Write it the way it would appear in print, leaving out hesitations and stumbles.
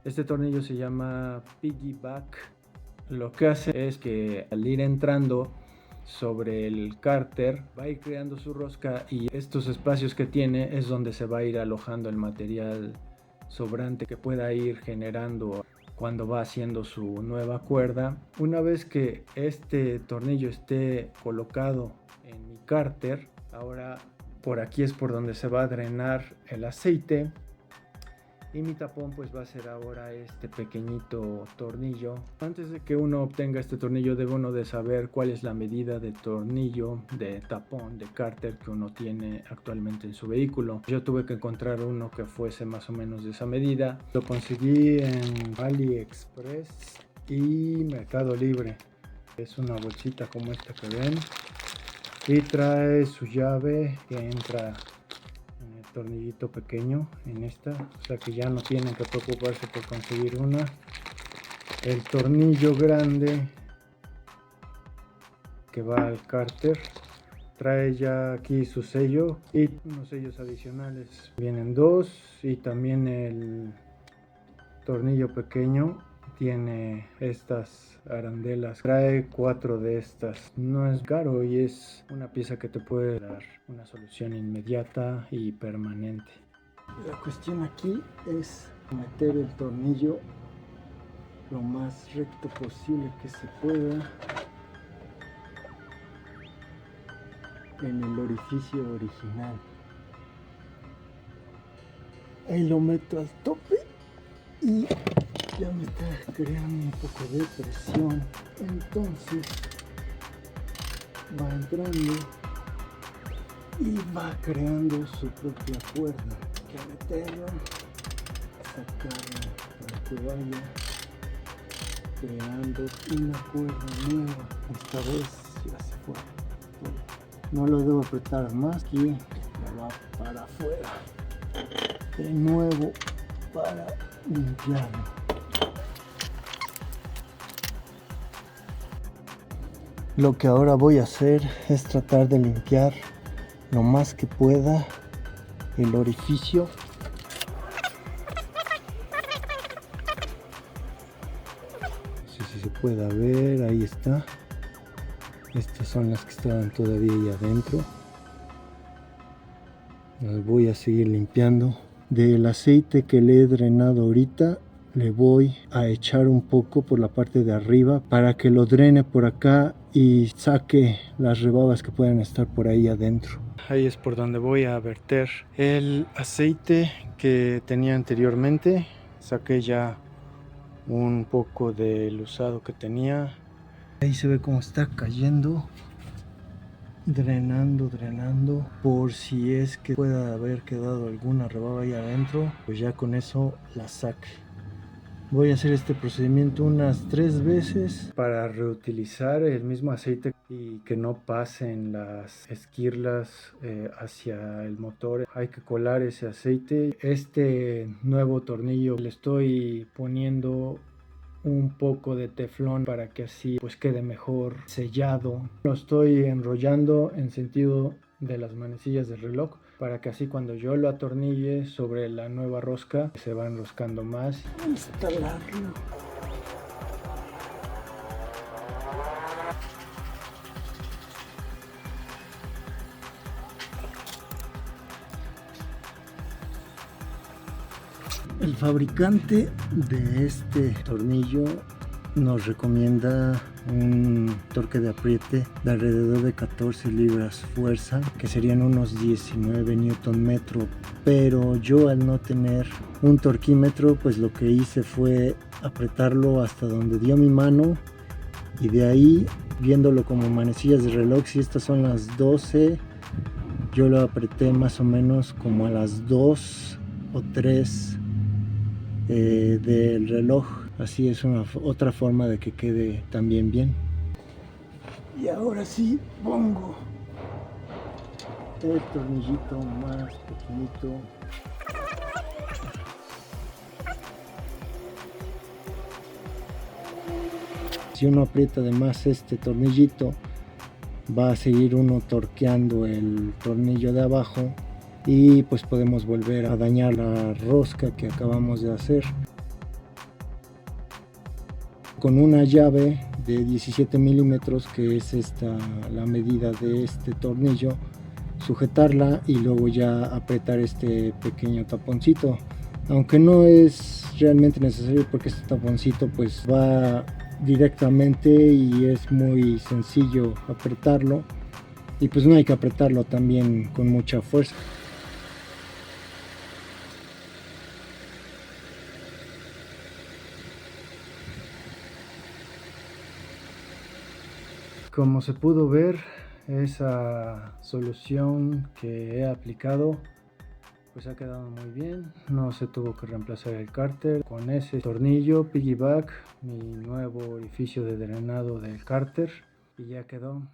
Este tornillo se llama piggyback. Lo que hace es que al ir entrando sobre el cárter va a ir creando su rosca, y estos espacios que tiene es donde se va a ir alojando el material sobrante que pueda ir generando cuando va haciendo su nueva cuerda. Una vez que este tornillo esté colocado en mi cárter, ahora por aquí es por donde se va a drenar el aceite, y mi tapón pues va a ser ahora este pequeñito tornillo. Antes de que uno obtenga este tornillo, debe uno de saber cuál es la medida de tornillo, de tapón, de cárter que uno tiene actualmente en su vehículo. Yo tuve que encontrar uno que fuese más o menos de esa medida. Lo conseguí en AliExpress y Mercado Libre. Es una bolsita como esta que ven, y trae su llave que entra en el tornillito pequeño en esta, o sea que ya no tienen que preocuparse por conseguir una. El tornillo grande que va al cárter trae ya aquí su sello y unos sellos adicionales. Vienen dos, y también el tornillo pequeño tiene estas arandelas. Trae 4 de estas. No es caro y es una pieza que te puede dar una solución inmediata y permanente. La cuestión aquí es meter el tornillo lo más recto posible que se pueda en el orificio original. Ahí lo meto al tope y ya me está creando un poco de presión, entonces va entrando y va creando su propia cuerda. Hay que meterla, sacarla para que vaya creando una cuerda nueva. Esta vez ya se fue. No lo debo apretar más, aquí ya va para afuera. De nuevo para limpiarlo. Lo que ahora voy a hacer es tratar de limpiar lo más que pueda el orificio. Si se pueda ver, ahí está. Estas son las que estaban todavía ahí adentro. Las voy a seguir limpiando. Del aceite que le he drenado ahorita, le voy a echar un poco por la parte de arriba para que lo drene por acá y saque las rebabas que puedan estar por ahí adentro. Ahí es por donde voy a verter el aceite que tenía anteriormente. Saqué ya un poco del usado que tenía. Ahí se ve cómo está cayendo. Drenando por si es que pueda haber quedado alguna rebaba ahí adentro, pues ya con eso la saque. Voy a hacer este procedimiento unas 3 veces para reutilizar el mismo aceite y que no pasen las esquirlas hacia el motor. Hay que colar ese aceite. Este nuevo tornillo le estoy poniendo un poco de teflón para que así pues quede mejor sellado. Lo estoy enrollando en sentido de las manecillas del reloj para que así cuando yo lo atornille sobre la nueva rosca se va enroscando más. Instalarlo. El fabricante de este tornillo nos recomienda un torque de apriete de alrededor de 14 libras fuerza, que serían unos 19 Nm, pero yo al no tener un torquímetro, pues lo que hice fue apretarlo hasta donde dio mi mano, y de ahí, viéndolo como manecillas de reloj, si estas son las 12, yo lo apreté más o menos como a las 2 o 3 del reloj. Así es otra forma de que quede también bien. Y ahora sí pongo el tornillito más pequeñito. Si uno aprieta además este tornillito, va a seguir uno torqueando el tornillo de abajo y pues podemos volver a dañar la rosca que acabamos de hacer. con una llave de 17 milímetros, que es la medida de este tornillo, sujetarla y luego ya apretar este pequeño taponcito, aunque no es realmente necesario porque este taponcito pues va directamente y es muy sencillo apretarlo, y pues no hay que apretarlo también con mucha fuerza. Como se pudo ver, esa solución que he aplicado pues ha quedado muy bien, no se tuvo que reemplazar el cárter. Con ese tornillo piggyback, mi nuevo orificio de drenado del cárter, y ya quedó.